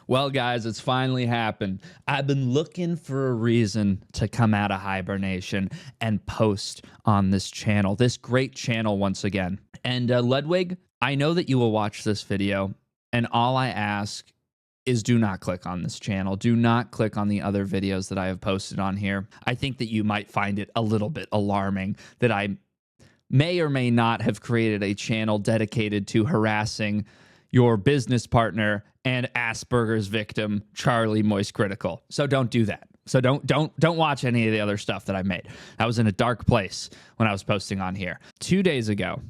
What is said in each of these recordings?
Well, guys, it's finally happened. I've been looking for a reason to come out of hibernation and post on this channel, this great channel once again. And Ludwig, I know that you will watch this video, and all I ask is do not click on this channel. Do not click on the other videos that I have posted on here. I think that you might find it a little bit alarming that I may or may not have created a channel dedicated to harassing your business partner and Asperger's victim, Charlie Moist Critical. So don't do that. So don't watch any of the other stuff that I made. I was in a dark place when I was posting on here. 2 days ago,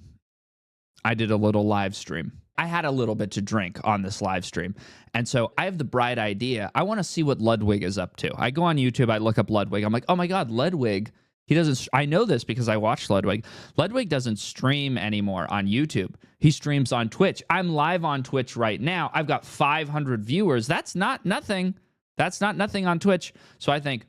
I did a little live stream. I had a little bit to drink on this live stream. And so I have the bright idea. I want to see what Ludwig is up to. I go on YouTube, I look up Ludwig. I'm like, oh my God, Ludwig. He doesn't, I know this because I watched Ludwig. Ludwig doesn't stream anymore on YouTube. He streams on Twitch. I'm live on Twitch right now. I've got 500 viewers. That's not nothing. That's not nothing on Twitch. So I think,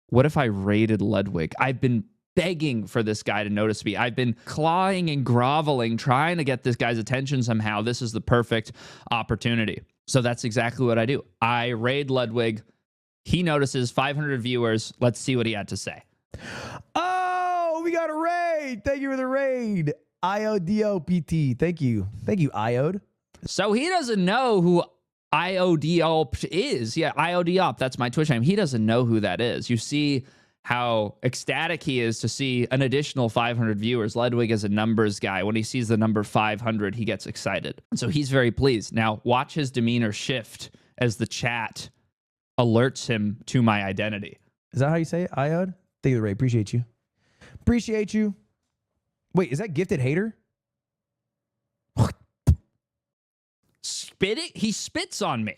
what if I raided Ludwig? I've been begging for this guy to notice me. I've been clawing and groveling, trying to get this guy's attention somehow. This is the perfect opportunity. So that's exactly what I do. I raid Ludwig. He notices 500 viewers. Let's see what he had to say. Oh, we got a raid. Thank you for the raid. IODOPT. Thank you. Thank you, IOD. So he doesn't know who IODOP is. Yeah, IODOP. That's my Twitch name. He doesn't know who that is. You see how ecstatic he is to see an additional 500 viewers. Ludwig is a numbers guy. When he sees the number 500, he gets excited. So he's very pleased. Now, watch his demeanor shift as the chat alerts him to my identity. Is that how you say it? IOD? Thank you, Ray. Appreciate you. Appreciate you. Wait, is that gifted hater? Spit it? He spits on me.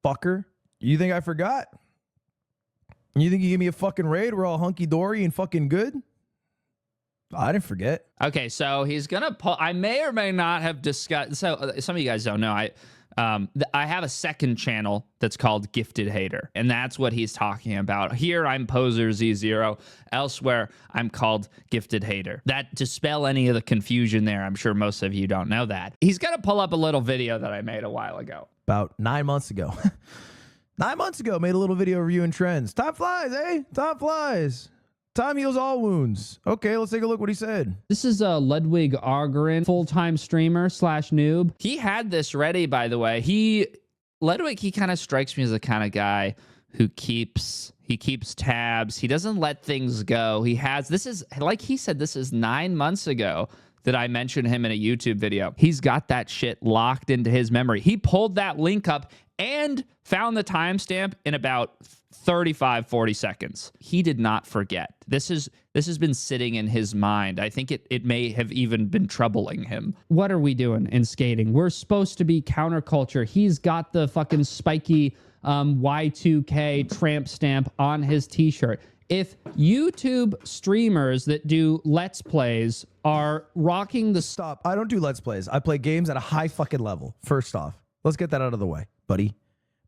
Fucker. You think I forgot? You think you give me a fucking raid? We're all hunky-dory and fucking good? I didn't forget. Okay, so he's gonna pull. I may or may not have discussed. So some of you guys don't know. I have a second channel that's called Gifted Hater, and that's what he's talking about. Here, I'm Poser Z0. Elsewhere, I'm called Gifted Hater. That, to spell any of the confusion there, I'm sure most of you don't know that. He's gonna pull up a little video that I made a while ago. About 9 months ago. 9 months ago, made a little video reviewing trends. Time flies, eh? Time flies. Time heals all wounds. Okay, let's take a look what he said. This is Ludwig Argerin, full-time streamer / noob. He had this ready, by the way. Ludwig, he kind of strikes me as the kind of guy who keeps tabs. He doesn't let things go. This is, like he said, this is 9 months ago that I mentioned him in a YouTube video. He's got that shit locked into his memory. He pulled that link up and found the timestamp in about 35, 40 seconds. He did not forget. This has been sitting in his mind. I think it may have even been troubling him. What are we doing in skating? We're supposed to be counterculture. He's got the fucking spiky Y2K tramp stamp on his t-shirt. If YouTube streamers that do Let's Plays are rocking the... Stop. I don't do Let's Plays. I play games at a high fucking level. First off, let's get that out of the way, buddy.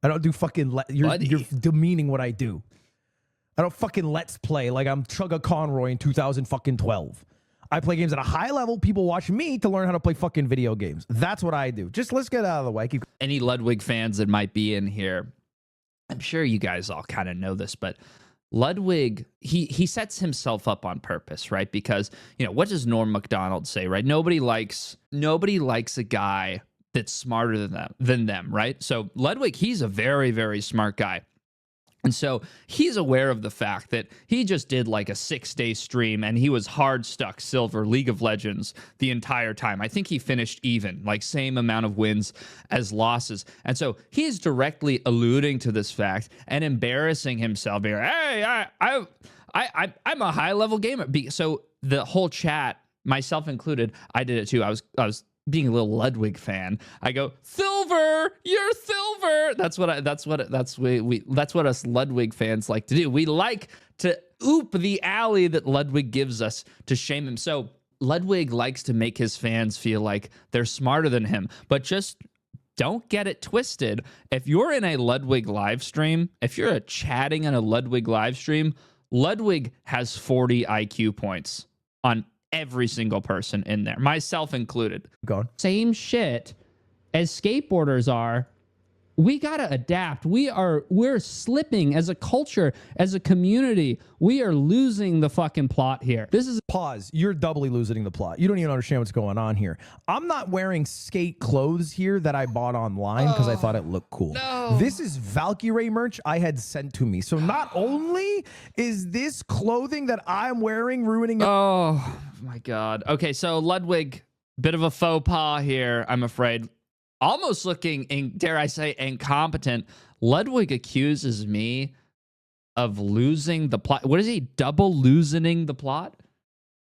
I don't do fucking... You're demeaning what I do. I don't fucking Let's Play like I'm Chugga Conroy in 2012. I play games at a high level. People watch me to learn how to play fucking video games. That's what I do. Just let's get out of the way. Any Ludwig fans that might be in here, I'm sure you guys all kind of know this, but Ludwig, he sets himself up on purpose, right? Because, you know, what does Norm Macdonald say, right? Nobody likes a guy that's smarter than them, right? So Ludwig, he's a very, very smart guy. And so he's aware of the fact that he just did like a 6-day stream and he was hard stuck silver League of Legends the entire time. I think he finished even, like same amount of wins as losses. And so he's directly alluding to this fact and embarrassing himself, being like, hey, I'm a high level gamer. So the whole chat, myself included, I did it too. I was being a little Ludwig fan. I go, Silver, you're Silver. That's what us Ludwig fans like to do. We like to oop the alley that Ludwig gives us to shame him. So Ludwig likes to make his fans feel like they're smarter than him, but just don't get it twisted. If you're in a Ludwig live stream, if you're chatting in a Ludwig live stream, Ludwig has 40 IQ points on every single person in there, myself included. Go on. Same shit as skateboarders are, we got to adapt. We're slipping as a culture, as a community. We are losing the fucking plot here. This is pause. You're doubly losing the plot. You don't even understand what's going on here. I'm not wearing skate clothes here that I bought online because I thought it looked cool. No. This is Valkyrie merch I had sent to me. So not only is this clothing that I'm wearing ruining. Oh my God. Okay, so Ludwig, bit of a faux pas here, I'm afraid. Almost looking, dare I say, incompetent. Ludwig accuses me of losing the plot. What is he? Double losing the plot?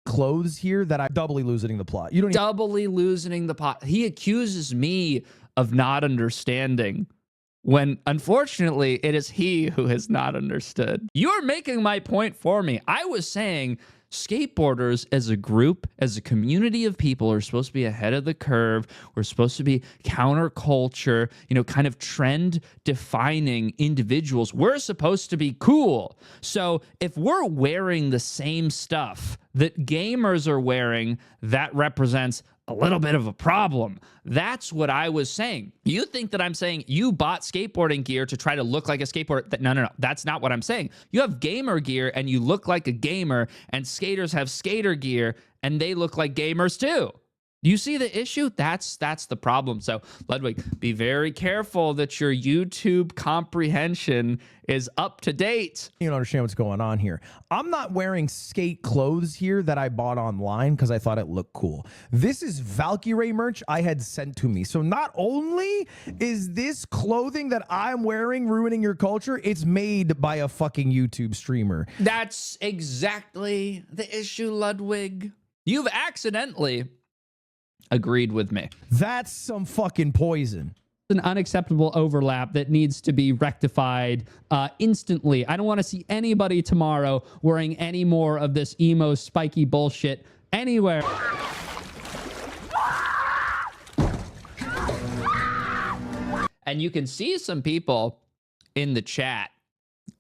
Clothes here that I'm doubly losing the plot. You don't doubly losing the plot. He accuses me of not understanding when unfortunately it is he who has not understood. You're making my point for me. I was saying skateboarders as a group, as a community of people, are supposed to be ahead of the curve. We're supposed to be counterculture, kind of trend defining individuals. We're supposed to be cool. So if we're wearing the same stuff that gamers are wearing, that represents a little bit of a problem. That's what I was saying. You think that I'm saying you bought skateboarding gear to try to look like a skateboarder? No. That's not what I'm saying. You have gamer gear and you look like a gamer, and skaters have skater gear and they look like gamers too. You see the issue? That's the problem. So, Ludwig, be very careful that your YouTube comprehension is up to date. You don't understand what's going on here. I'm not wearing skate clothes here that I bought online because I thought it looked cool. This is Valkyrie merch I had sent to me. So not only is this clothing that I'm wearing ruining your culture, it's made by a fucking YouTube streamer. That's exactly the issue, Ludwig. You've accidentally agreed with me. That's some fucking poison. an unacceptable overlap that needs to be rectified instantly. I don't want to see anybody tomorrow wearing any more of this emo spiky bullshit anywhere. And you can see some people in the chat.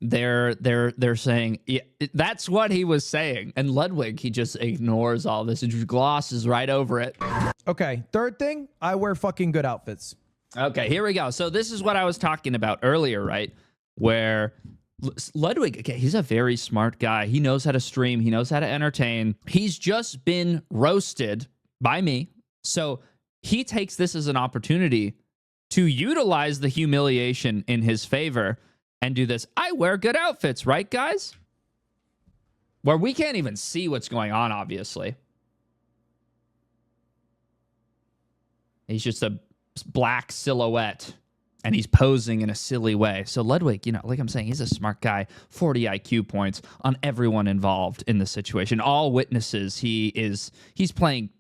They're saying, yeah, that's what he was saying. And Ludwig, he just ignores all this and just glosses right over it. Okay, third thing, I wear fucking good outfits. Okay, here we go. So this is what I was talking about earlier, right? Where Ludwig, okay, he's a very smart guy. He knows how to stream. He knows how to entertain. He's just been roasted by me. So he takes this as an opportunity to utilize the humiliation in his favor and do this. I wear good outfits, right, guys? Where we can't even see what's going on, obviously. He's just a black silhouette, and he's posing in a silly way. So Ludwig, you know, like I'm saying, he's a smart guy. 40 IQ points on everyone involved in the situation. All witnesses. He's playing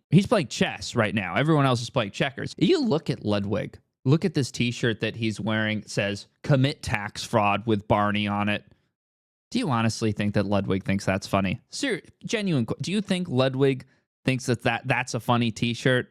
chess right now. Everyone else is playing checkers. You look at Ludwig. Look at this t-shirt that he's wearing. It says, commit tax fraud with Barney on it. Do you honestly think that Ludwig thinks that's funny? Genuine. Do you think Ludwig thinks that's a funny t-shirt?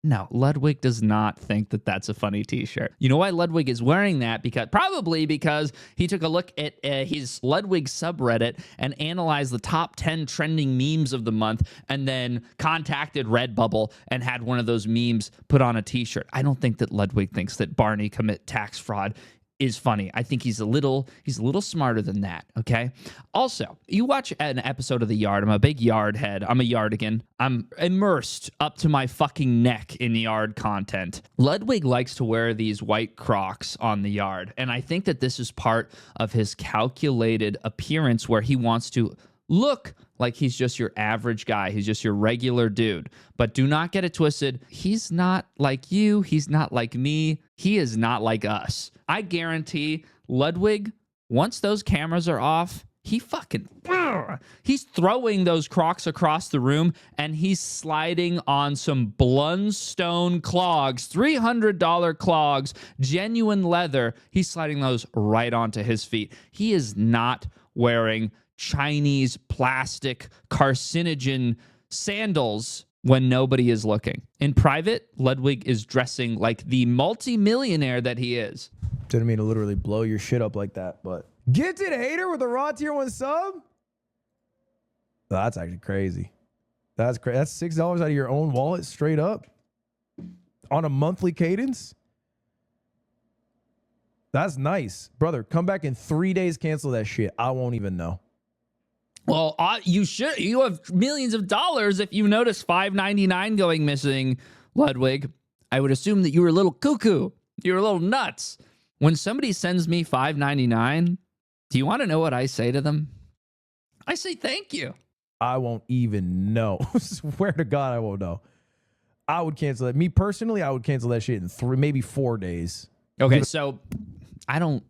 No, Ludwig does not think that that's a funny t-shirt. You know why Ludwig is wearing that? Probably because he took a look at his Ludwig subreddit and analyzed the top 10 trending memes of the month and then contacted Redbubble and had one of those memes put on a t-shirt. I don't think that Ludwig thinks that Barney commit tax fraud is funny. I think he's a little smarter than that, okay? Also, you watch an episode of The Yard. I'm a big Yard head. I'm a Yardigan. I'm immersed up to my fucking neck in Yard content. Ludwig likes to wear these white Crocs on The Yard, and I think that this is part of his calculated appearance where he wants to look like he's just your average guy. He's just your regular dude. But do not get it twisted. He's not like you. He's not like me. He is not like us. I guarantee Ludwig, once those cameras are off, he's throwing those Crocs across the room and he's sliding on some Blundstone clogs, $300 clogs, genuine leather. He's sliding those right onto his feet. He is not wearing Chinese plastic carcinogen sandals when nobody is looking. In private, Ludwig is dressing like the multi-millionaire that he is. Didn't mean to literally blow your shit up like that, but gifted hater with a raw tier 1 sub? That's actually crazy. That's crazy. That's $6 out of your own wallet straight up. on a monthly cadence? That's nice. Brother, come back in 3 days, cancel that shit. I won't even know. Well, you should. You have millions of dollars. If you notice $5.99 going missing, Ludwig, I would assume that you were a little cuckoo. You were a little nuts. When somebody sends me $5.99, do you want to know what I say to them? I say thank you. I won't even know. Swear to God, I won't know. I would cancel that. Me personally, I would cancel that shit in maybe 4 days. Okay, so I don't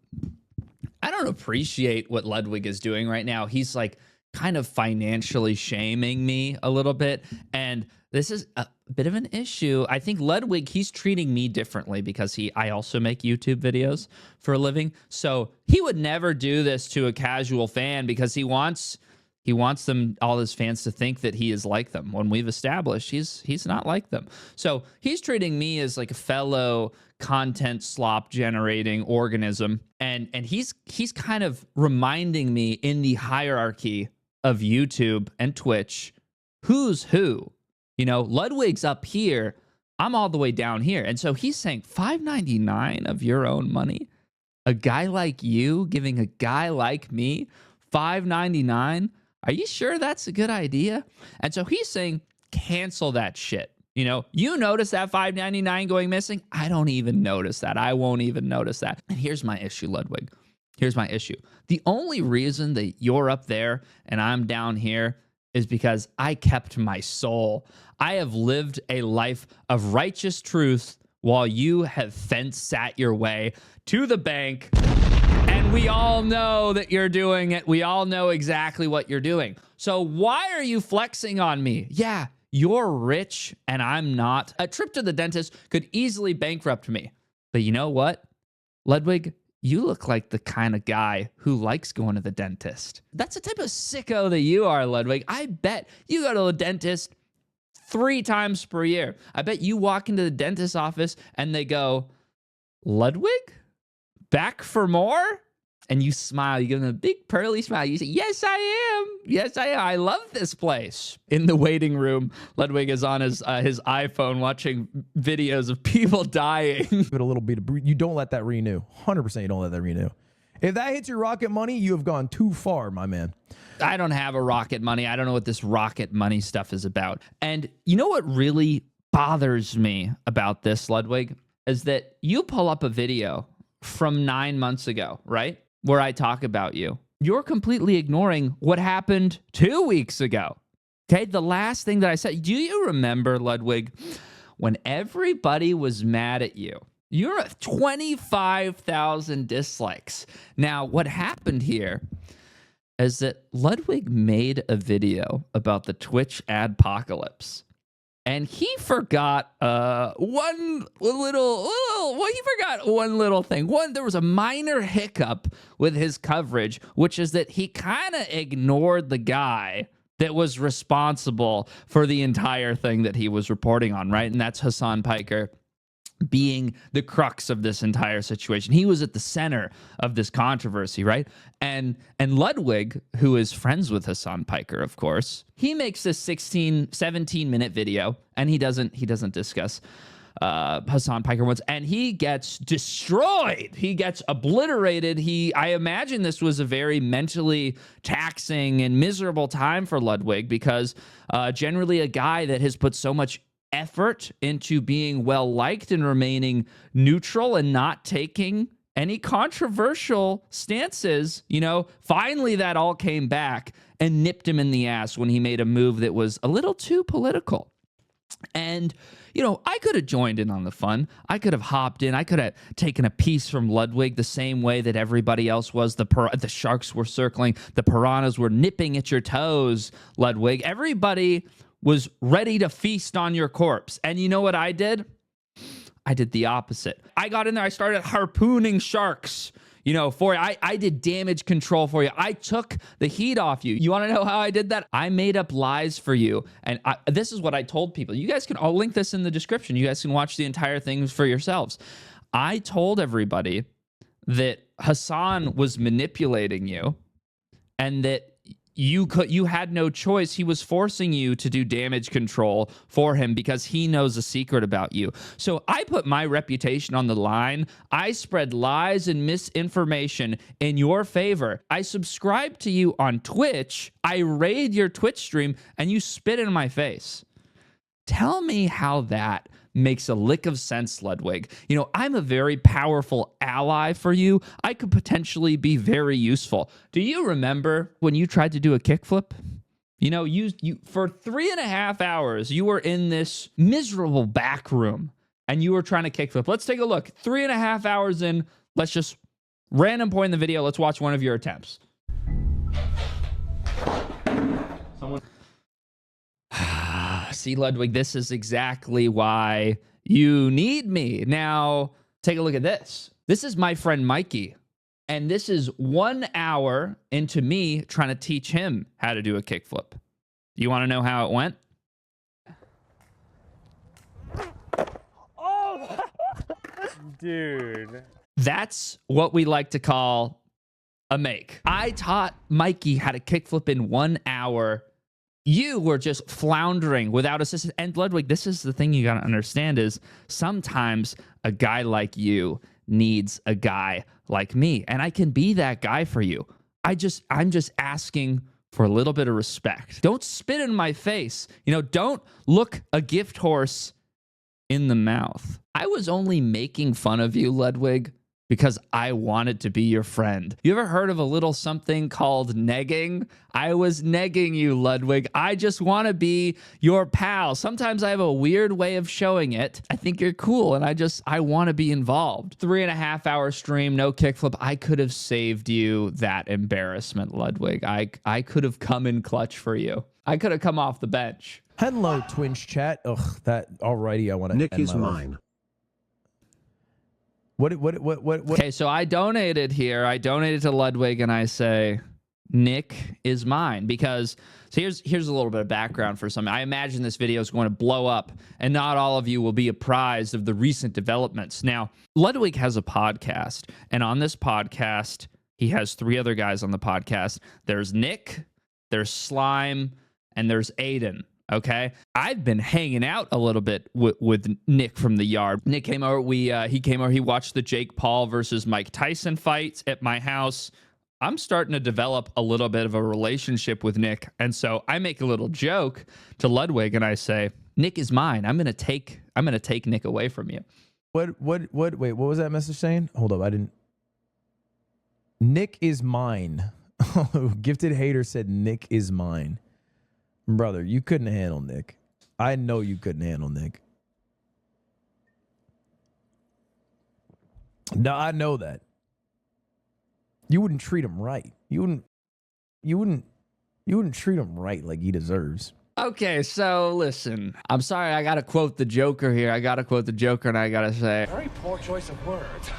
appreciate what Ludwig is doing right now. He's like kind of financially shaming me a little bit, and this is a bit of an issue. I think Ludwig, he's treating me differently because I also make YouTube videos for a living. So he would never do this to a casual fan because he wants them, all his fans, to think that he is like them. When we've established he's not like them. So he's treating me as like a fellow content slop generating organism. And he's kind of reminding me in the hierarchy of YouTube and Twitch, who's who. You know, Ludwig's up here, I'm all the way down here. And so he's saying $5.99 of your own money? A guy like you giving a guy like me $5.99? Are you sure that's a good idea? And so he's saying, cancel that shit. You know, you notice that $5.99 going missing? I don't even notice that. I won't even notice that. And here's my issue, Ludwig. Here's my issue. The only reason that you're up there and I'm down here is because I kept my soul. I have lived a life of righteous truth while you have sat your way to the bank. And we all know that you're doing it. We all know exactly what you're doing. So why are you flexing on me? Yeah, you're rich and I'm not. A trip to the dentist could easily bankrupt me. But you know what, Ludwig? You look like the kind of guy who likes going to the dentist. That's the type of sicko that you are, Ludwig. I bet you go to the dentist 3 times per year. I bet you walk into the dentist's office and they go, Ludwig, back for more? And you smile, you give them a big pearly smile. You say, yes, I am. Yes, I am. I love this place. In the waiting room, Ludwig is on his iPhone watching videos of people dying. Give it a little bit of, you don't let that renew. 100% you don't let that renew. If that hits your rocket money, you have gone too far, my man. I don't have a rocket money. I don't know what this rocket money stuff is about. And you know what really bothers me about this, Ludwig, is that you pull up a video from 9 months ago, right? Where I talk about you. You're completely ignoring what happened 2 weeks ago. Okay, the last thing that I said. Do you remember, Ludwig, when everybody was mad at you? You're at 25,000 dislikes. Now, what happened here is that Ludwig made a video about the Twitch adpocalypse. And he forgot one little thing. There was a minor hiccup with his coverage, which is that he kind of ignored the guy that was responsible for the entire thing that he was reporting on, right? And that's Hassan Piker being the crux of this entire situation. He was at the center of this controversy, right? And Ludwig, who is friends with Hassan Piker, of course, he makes this 17-minute video, and he doesn't discuss Hassan Piker once, and he gets destroyed. He gets obliterated. I imagine this was a very mentally taxing and miserable time for Ludwig because generally a guy that has put so much effort into being well-liked and remaining neutral and not taking any controversial stances, finally that all came back and nipped him in the ass when he made a move that was a little too political. And, I could have joined in on the fun. I could have hopped in. I could have taken a piece from Ludwig the same way that everybody else was. The sharks were circling. The piranhas were nipping at your toes, Ludwig. Everybody was ready to feast on your corpse. And you know what I did? I did the opposite. I got in there. I started harpooning sharks, for you. I did damage control for you. I took the heat off you. You want to know how I did that? I made up lies for you. And this is what I told people. You guys I'll link this in the description. You guys can watch the entire thing for yourselves. I told everybody that Hassan was manipulating you and that you had no choice. He was forcing you to do damage control for him because he knows a secret about you. So I put my reputation on the line. I spread lies and misinformation in your favor. I subscribe to you on Twitch. I raid your Twitch stream and you spit in my face. Tell me how that makes a lick of sense, Ludwig. You know, I'm a very powerful ally for you. I could potentially be very useful. Do you remember when you tried to do a kickflip? You know, you for 3.5 hours, you were in this miserable back room and you were trying to kickflip. Let's take a look. 3.5 hours in. Let's just random point in the video. Let's watch one of your attempts. See, Ludwig, this is exactly why you need me. Now, take a look at this. This is my friend Mikey, and this is 1 hour into me trying to teach him how to do a kickflip. You want to know how it went? Oh, dude. That's what we like to call a make. I taught Mikey how to kickflip in 1 hour. You were just floundering without assistance. And Ludwig, this is the thing you got to understand is sometimes a guy like you needs a guy like me. And I can be that guy for you. I'm just asking for a little bit of respect. Don't spit in my face. You know, don't look a gift horse in the mouth. I was only making fun of you, Ludwig, because I wanted to be your friend. You ever heard of a little something called negging? I was negging you, Ludwig. I just want to be your pal. Sometimes I have a weird way of showing it. I think you're cool, and I want to be involved. 3.5 hour stream, no kickflip. I could have saved you that embarrassment, Ludwig. I could have come in clutch for you. I could have come off the bench. Hello, Twitch chat. Ugh, that alrighty. I want to. Nick is mine. What? Okay, so I donated here. I donated to Ludwig, and I say, Nick is mine. Because, so here's a little bit of background for some. I imagine this video is going to blow up, and not all of you will be apprised of the recent developments. Now, Ludwig has a podcast, and on this podcast, he has 3 other guys on the podcast. There's Nick, there's Slime, and there's Aiden. Okay, I've been hanging out a little bit with Nick from the yard. Nick came over. He came over. He watched the Jake Paul versus Mike Tyson fights at my house. I'm starting to develop a little bit of a relationship with Nick, and so I make a little joke to Ludwig, and I say, "Nick is mine. I'm gonna take Nick away from you." Wait, what was that message saying? Hold up, I didn't. Nick is mine. Gifted hater said Nick is mine. Brother, you couldn't handle Nick. I know you couldn't handle Nick. No, I know that. You wouldn't treat him right. You wouldn't treat him right like he deserves. Okay, so listen. I'm sorry, I gotta quote the Joker here. I gotta quote the Joker, and I gotta say, Very poor choice of words.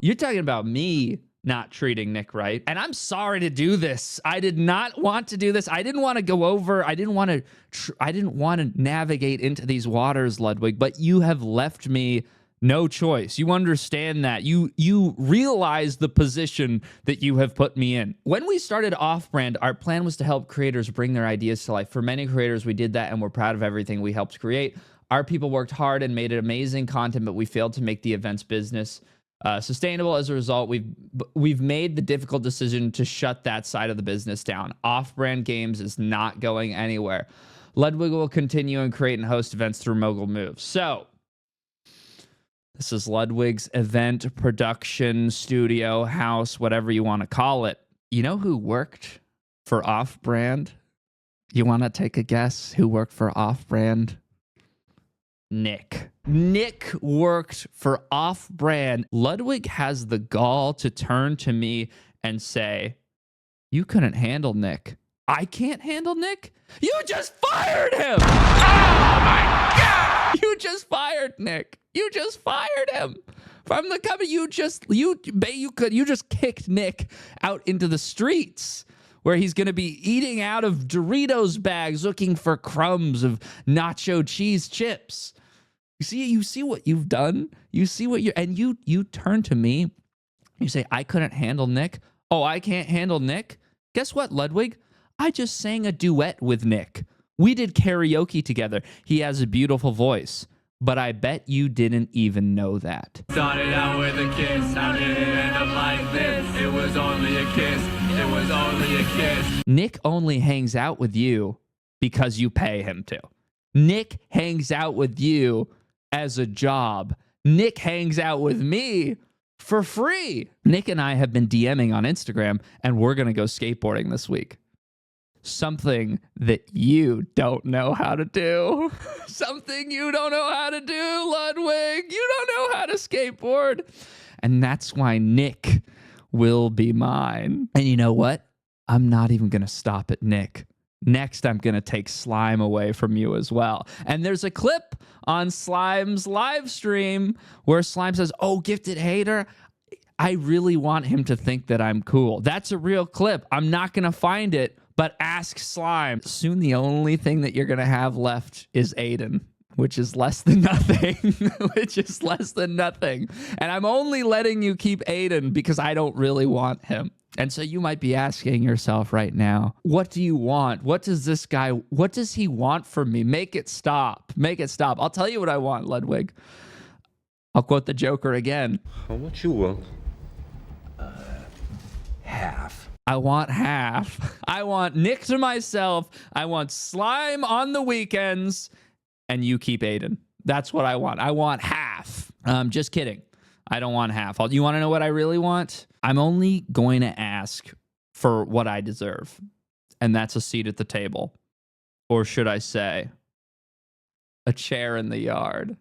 you're talking about me not treating Nick right. And I'm sorry to do this. I did not want to do this. I didn't want to go over. I didn't want to navigate into these waters, Ludwig, but you have left me no choice. You understand that. You realize the position that you have put me in. When we started Off-Brand, our plan was to help creators bring their ideas to life. For many creators, we did that, and we're proud of everything we helped create. Our people worked hard and made amazing content, but we failed to make the events business sustainable. As a result, we've made the difficult decision to shut that side of the business down. Off-Brand Games is not going anywhere. Ludwig will continue and create and host events through Mogul Moves. So this is Ludwig's event production studio house, whatever you want to call it. You know who worked for Off-Brand? You want to take a guess who worked for Off-Brand? Nick. Nick worked for Off-Brand. Ludwig has the gall to turn to me and say, you couldn't handle Nick. I can't handle Nick? You just fired him! Oh my God! You just fired Nick. You just fired him from the company. You just kicked Nick out into the streets, where he's going to be eating out of Doritos bags looking for crumbs of nacho cheese chips. You see what you've done? You see what you turn to me. You say, I couldn't handle Nick. Oh, I can't handle Nick? Guess what, Ludwig? I just sang a duet with Nick. We did karaoke together. He has a beautiful voice, but I bet you didn't even know that. Started out with a kiss, how did it end up like this? It was only a kiss, it was only a kiss. Nick only hangs out with you because you pay him to. Nick hangs out with you as a job. Nick hangs out with me for free. Nick and I have been DMing on Instagram, and we're going to go skateboarding this week. Something that you don't know how to do. Something you don't know how to do, Ludwig. You don't know how to skateboard. And that's why Nick will be mine. And you know what? I'm not even going to stop at Nick. Next, I'm going to take Slime away from you as well. And there's a clip on Slime's live stream where Slime says, "Oh, gifted hater, I really want him to think that I'm cool." That's a real clip. I'm not going to find it, but ask Slime. Soon the only thing that you're going to have left is Aiden, which is less than nothing. Which is less than nothing. And I'm only letting you keep Aiden because I don't really want him. And so you might be asking yourself right now, what do you want? What does he want from me? Make it stop. Make it stop. I'll tell you what I want, Ludwig. I'll quote the Joker again. How much you want? Half. I want half. I want Nick to myself. I want Slime on the weekends. And you keep Aiden. That's what I want. I want half. Just kidding. I don't want half. You want to know what I really want? I'm only going to ask for what I deserve. And that's a seat at the table. Or should I say, a chair in the yard.